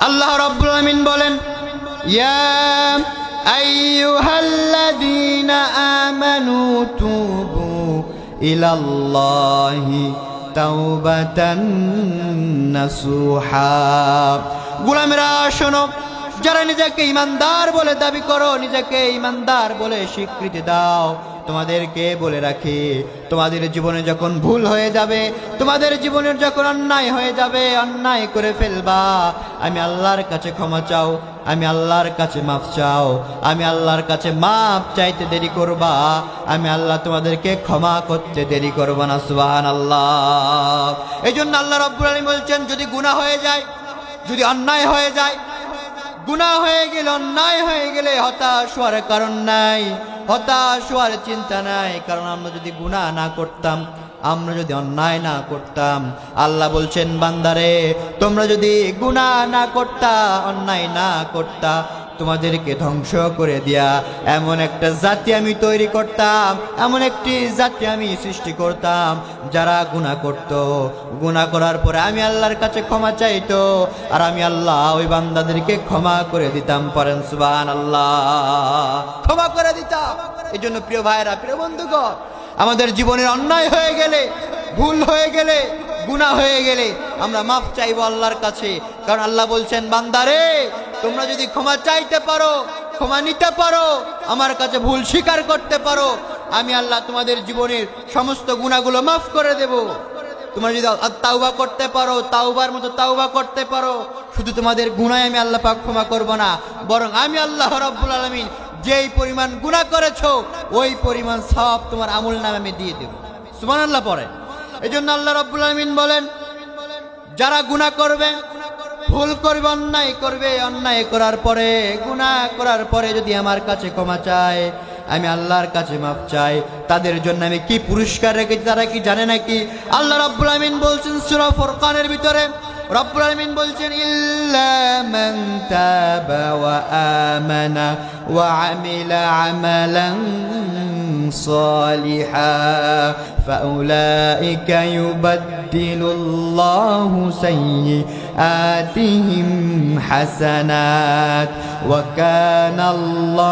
আল্লাহ রাব্বুল আলামিন বলেন, ইয়া আইয়ুহাল্লাযীনা আমানু তুবু ইলাল্লাহি তাওবাতান নাসুহা। গোলামেরা শোনো, যারা নিজেকে ইমানদার বলে দাবি করো, নিজেকে ইমানদার বলে স্বীকৃতি দাও, তোমাদেরকে বলে রাখি, তোমাদের জীবনে যখন ভুল হয়ে যাবে, তোমাদের জীবনের যখন অন্যায় হয়ে যাবে, অন্যায় করে ফেলবা, আমি আল্লাহর কাছে ক্ষমা চাও, আমি আল্লাহর কাছে মাফ চাও। আমি আল্লাহর কাছে মাফ চাইতে দেরি করবা, আমি আল্লাহ তোমাদেরকে ক্ষমা করতে দেরি করব না। সুবহানাল্লাহ। এই জন্য আল্লাহ রাব্বুল আলামিন বলছেন, যদি গুনাহ হয়ে যায়, যদি অন্যায় হয়ে যায়, গুনাহ হয়ে গেলে, অন্যায় হয়ে গেলে হতাশ হওয়ার কারণ নাই, হতাশ হওয়ার চিন্তা নাই। কারণ আমরা যদি গুনাহ না করতাম, আমরা যদি অন্যায় না করতাম, আল্লাহ বলছেন, বান্দারে তোমরা যদি গুনাহ না করতা, অন্যায় না করতা, তোমাদেরকে ধ্বংস করে দিয়া এমন একটা জাতি আমি তৈরি করতাম, এমন একটি জাতি আমি সৃষ্টি করতাম, যারা গুনাহ করত, গুনাহ করার পরে আমি আল্লাহর কাছে ক্ষমা চাইতো, আর আমি আল্লাহ ওই বান্দাদেরকে ক্ষমা করে দিতাম। পড়েন সুবহানাল্লাহ। ক্ষমা করে দিতাম। এই জন্য প্রিয় ভাইরা, প্রিয় বন্ধুগণ, আমাদের জীবনের অন্যায় হয়ে গেলে, ভুল হয়ে গেলে, গুনাহ হয়ে গেলে আমরা মাফ চাইবো আল্লাহর কাছে। কারণ আল্লাহ বলছেন, বান্দারে তোমরা যদি ক্ষমা চাইতে পারো, ক্ষমা নিতে পারো, আমার কাছে ভুল স্বীকার করতে পারো, আমি আল্লাহ তোমাদের জীবনের সমস্ত গুনাহগুলো মাফ করে দেব। তোমরা যদি তাওবা করতে পারো, তাওবার মতো তাওবা করতে পারো, শুধু তোমাদের গুনাহ আমি আল্লাহ পাক ক্ষমা করব না, বরং আমি আল্লাহ রাব্বুল আলামিন যেই পরিমাণ গুনাহ করেছো ওই পরিমাণ সওয়াব তোমার আমলনামায় আমি দিয়ে দেব। সুবহানাল্লাহ পড়ে। এই জন্য আল্লাহ রাব্বুল আলামিন বলেন, যারা গুনাহ করবে, ভুল করবে, অন্যায় করবে, অন্যায় করার পরে, গুনাহ করার পরে যদি আমার কাছে ক্ষমা চায়, আমি আল্লাহর কাছে মাফ চাই, তাদের জন্য আমি কি পুরস্কার রেখেছি তারা কি জানে নাকি? আল্লাহ রাব্বুল আলামিন বলছেন সূরা ফুরকানের ভিতরে, রব্বুল আলামিন বলছেন, ইল্লা মান তাবা ওয়া আমানা ওয়া আমিলা আমালান সালিহা ফাউলাইকা ইউবাদদিলুল্লাহু সাইয়্যাতিহিম হাসানাত ওয়া কানাল্লাহু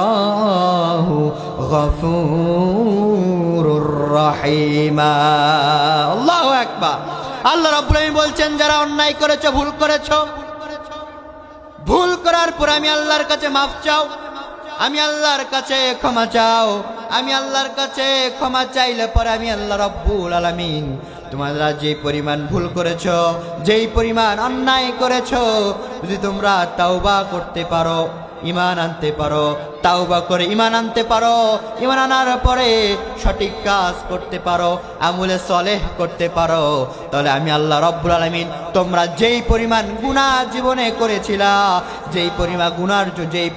গফুরুর রহিমা। আল্লাহু আকবার। আল্লাহ রাব্বুল আলামিন বলছেন, যারা অন্যায় করেছো, ভুল করেছো, ভুল করার পর আমি আল্লাহর কাছে মাফ চাও, আমি আল্লাহর কাছে ক্ষমা চাও, আমি আল্লাহর কাছে ক্ষমা চাইলে পরে আমি আল্লাহ রাব্বুল আলামিন তোমরা যে পরিমাণ ভুল করেছো, যেই পরিমাণ অন্যায় করেছো, যদি তোমরা তাওবা করতে পারো, ঈমান আনতে পারো, তাওবা করে ঈমান আনতে পারো, ঈমান আনার পরে সঠিক কাজ করতে পারো, আমলে সলেহ করতে পারো, তাহলে আমি আল্লাহ রাব্বুল আলামিন তোমরা যেই পরিমাণ গুনাহ জীবনে করেছিলা, যেই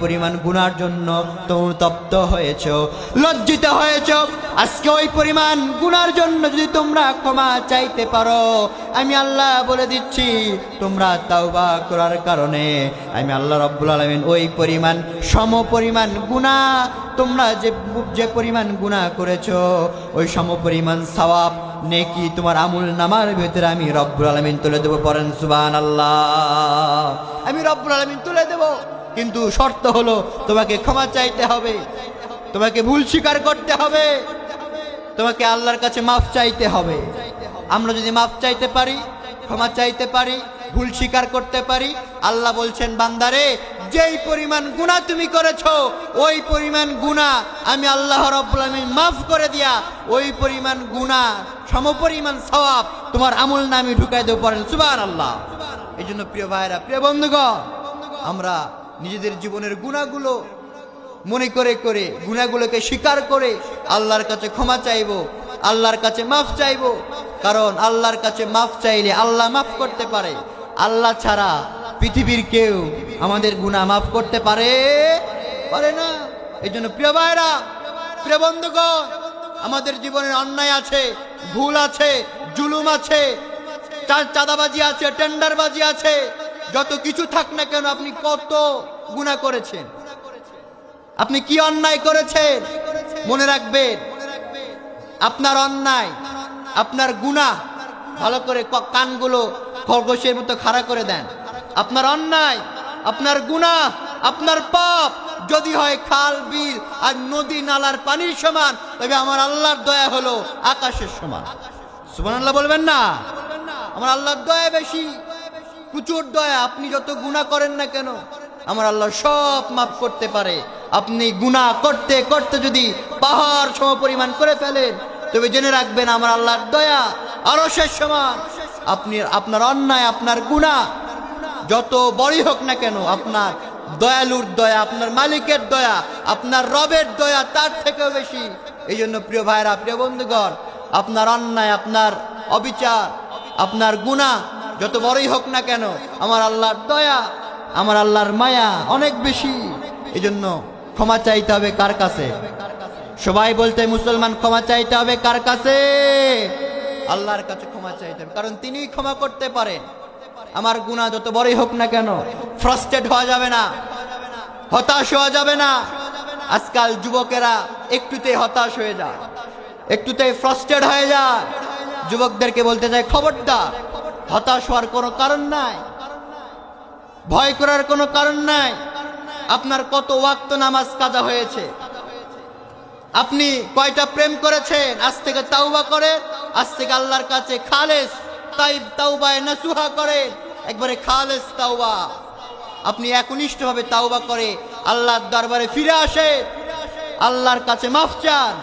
পরিমাণ গুনার জন্য তোমরা তপ্ত হয়েছো, লজ্জিত হয়েছো, আজকে ওই পরিমাণ গুনার জন্য যদি তোমরা ক্ষমা চাইতে পারো, আমি আল্লাহ বলে দিচ্ছি, তোমরা তাওবা করার কারণে আমি আল্লাহ রাব্বুল আলামিন ওই পরিমাণ সমপরিমাণ গুনাহ, তোমরা যে পরিমাণ গুনাহ করেছো ওই সমপরিমাণ সওয়াব নেকি তোমার আমলনামার ভিতরে আমি রব্বুল আলামিন তুলে দেব। পড়েন সুবহানাল্লাহ। আমি রব্বুল আলামিন তুলে দেব, কিন্তু শর্ত হলো তোমাকে ক্ষমা চাইতে হবে, তোমাকে ভুল স্বীকার করতে হবে, তোমাকে আল্লাহর কাছে মাফ চাইতে হবে। আমরা যদি মাফ চাইতে পারি, ক্ষমা চাইতে পারি, ভুল স্বীকার করতে পারি, আল্লাহ বলছেন, বান্দারে যেই পরিমাণ গুনাহ তুমি করেছো ওই পরিমাণ গুনাহ আমি আল্লাহ রাব্বুল আলামিন মাফ করে দিয়া ওই পরিমাণ গুনাহ সমপরিমাণ সওয়াব তোমার আমলনামায় ঢুকাই দেব। পড়েন সুবহানাল্লাহ। এই জন্য প্রিয় ভাইরা, প্রিয় বন্ধুগণ, আমরা নিজেদের জীবনের গুনাহগুলো মনে করে গুনাহগুলোকে স্বীকার করে আল্লাহর কাছে ক্ষমা চাইবো, আল্লাহর কাছে মাফ চাইবো। কারণ আল্লাহর কাছে মাফ চাইলে আল্লাহ মাফ করতে পারে। আল্লাহ ছাড়া পৃথিবীর কেউ আমাদের গুনাহ মাফ করতে পারে না। এই জন্য প্রিয় ভাইরা, প্রিয় বন্ধুগণ, আমাদের জীবনের অন্যায় আছে, ভুল আছে, জুলুম আছে, চাঁদাবাজি আছে, টেন্ডারবাজি আছে, যত কিছু থাক না কেন, আপনি কত গুনাহ করেছেন, আপনি কি অন্যায় করেছেন, মনে রাখবেন, আপনার অন্যায়, আপনার গুনাহ, ভালো করে কানগুলো খরগোশের মতো খাড়া করে দেন। আপনার অন্যায়, আপনার গুনাহ, আপনার পাপ যদি হয় খাল বিল আর নদী নালার পানির সমান, তবে আমার আল্লাহর দয়া হলো আকাশের সমান। সুবহানাল্লাহ বলবেন না? আমার আল্লাহর দয়া বেশি, প্রচুর দয়া। আপনি যত গুনাহ করেন না কেন, আমার আল্লাহ সব মাফ করতে পারে। আপনি গুনাহ করতে করতে যদি পাহাড় সমপরিমাণ করে ফেলেন, তবে জেনে রাখবেন আমার আল্লাহর দয়া আরশের সমান। আপনার অন্যায়, আপনার গুনাহ যত বড়ই হোক না কেন, আপনার দয়ালুর দয়া, আপনার মালিকের দয়া, আপনার রবের দয়া তার থেকেও বেশি। এই জন্য প্রিয় ভাইরা, প্রিয় বন্ধুগণ, আপনার অন্যায়, আপনার অবিচার, আপনার গুনাহ যত বড়ই হোক না কেন, আমার আল্লাহর দয়া, আমার আল্লাহর মায়া অনেক বেশি। এই জন্য ক্ষমা চাইতে হবে কার কাছে? সবাই বলতে মুসলমান, ক্ষমা চাইতে হবে কার কাছে? আল্লাহর কাছে ক্ষমা চাইতে হবে, কারণ তিনিই ক্ষমা করতে পারেন। আমার গুনাহ যত বড়ই হোক না কেন, ফ্রাস্ট্রেট হওয়া যাবে না, হতাশ হওয়া যাবে না। আজকাল যুবকেরা একটুতেই হতাশ হয়ে যায়, একটুতেই ফ্রাস্ট্রেট হয়ে যায়। যুবকদেরকে বলতে চাই, খবরদার, হতাশ হওয়ার কোনো কারণ নাই, ভয় করার কোনো কারণ নাই। আপনার কত ওয়াক্ত নামাজ কাজা হয়েছে, আপনি কয়টা প্রেম করেছেন, আজ থেকে তাওবা করেন, আজ থেকে আল্লাহর কাছে খালেস তাওবায়ে নাসুহা করে, একবারে খালেস তাওবা। আপনি একনিষ্ঠভাবে তাওবা করে আল্লাহর দরবারে ফিরে আসেন, আল্লাহর কাছে মাফ চান।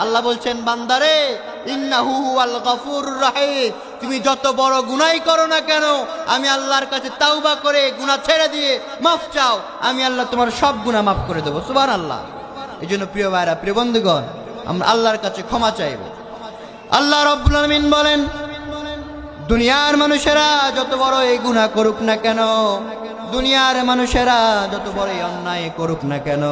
আল্লাহ বলছেন, বান্দারে, ইন্নাহু হুয়াল গফুরুর রাহিম, তুমি যত বড় গুনাহই করো না কেন, আমি আল্লাহর কাছে তাওবা করে গুনাহ ছেড়ে দিয়ে মাফ চাও, আমি আল্লাহ তোমার সব গুনাহ মাফ করে দেবো। সুবহানাল্লাহ। এই জন্য প্রিয় ভাইরা, প্রিয় বন্ধুগণ, আমরা আল্লাহর কাছে ক্ষমা চাইব। আল্লাহ রাব্বুল আলামিন বলেন, দুনিয়ার মানুষেরা যত বড় এই গুনাহ করুক না কেন, দুনিয়ার মানুষেরা যত বড় অন্যায় করুক না কেন,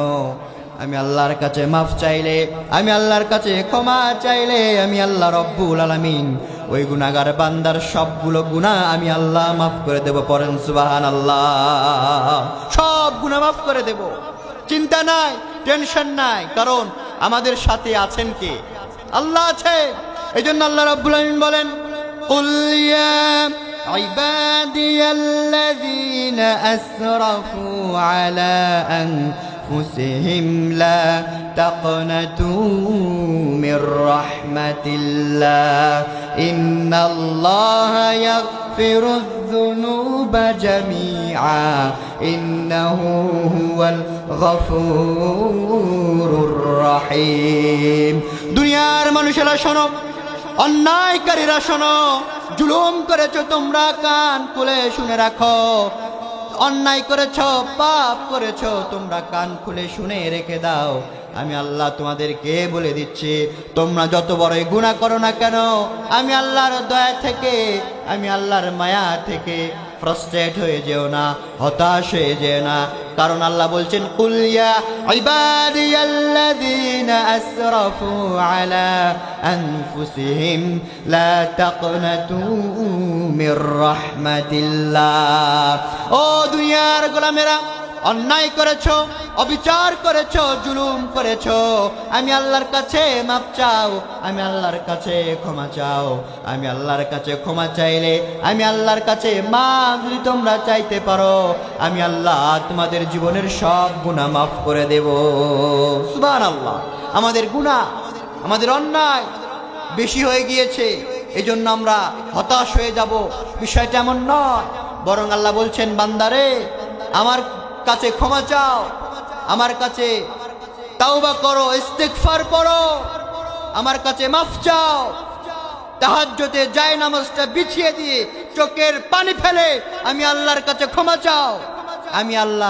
আমি আল্লাহর কাছে মাফ চাইলে, আমি আল্লাহর কাছে ক্ষমা চাইলে, আমি আল্লাহ রব্বুল আলামিন ওই গুনাহগার বান্দার সবগুলো গুনাহ আমি আল্লাহ মাফ করে দেব। পড়েন সুবহানাল্লাহ। সব গুনাহ মাফ করে দেব, চিন্তা নাই, টেনশন নাই, কারণ আমাদের সাথে আছেন কে? আল্লাহ আছে। এই জন্য আল্লাহ রাব্বুল আলামিন বলেন, কুল ইয়া ইবাদিয়াল্লাযীনা আসরাফু আলা أنفسهم لا تقنطوا من رحمة الله إن الله يغفر الذنوب جميعا إنه هو الغفور الرحيم। দুনিয়ার মানুষেরা শোনো, অন্যায়কারীরা শোনো, জুলুম করেছো তোমরা, কান খুলে শুনে রাখো। অন্যায় করেছো, পাপ করেছো, তোমরা কান খুলে শুনে রেখে দাও। আমি আল্লাহ তোমাদেরকে বলে দিচ্ছি, তোমরা যত বড়ই গুনাহ করো না কেন, আমি আল্লাহর দয়া থেকে, আমি আল্লাহর মায়া থেকে ফ্রাস্ট্রেট হয়ে যেও না, হতাশ হয়ে যেও না। কারণ আল্লাহ বলছেন, কুল ইয়া ইবাদিয়াল্লাযীনা আসরাফু আলা আনফুসিহিম লা তাকনাতু মির রাহমাতিল্লাহ। ও দুনিয়ার গোলামেরা, অন্যায় করেছো, অবিচার করেছো, জুলুম করেছো, আমি আল্লাহর কাছে মাপ চাও, আমি আল্লাহর কাছে ক্ষমা চাও। আমি আল্লাহর কাছে ক্ষমা চাইলে, আমি আল্লাহর কাছে মাফ যদি তোমরা চাইতে পারো, আমি আল্লাহ তোমাদের জীবনের সব গুনাহ মাফ করে দেব। সুবহানাল্লাহ। আমাদের গুনাহ, আমাদের অন্যায় বেশি হয়ে গিয়েছে, এই জন্য আমরা হতাশ হয়ে যাব, বিষয়টা এমন নয়। বরং আল্লাহ বলছেন, বান্দারে, আমার কাছে ক্ষমা চাও, আমার কাছে তাওবা করো, ইস্তিগফার পড়ো, আমার কাছে মাফ চাও। তাহাজ্জুদে যায় নামাজটা বিছিয়ে দিয়ে চোখের পানি ফেলে আমি আল্লাহর কাছে ক্ষমা চাও। আমি আল্লাহ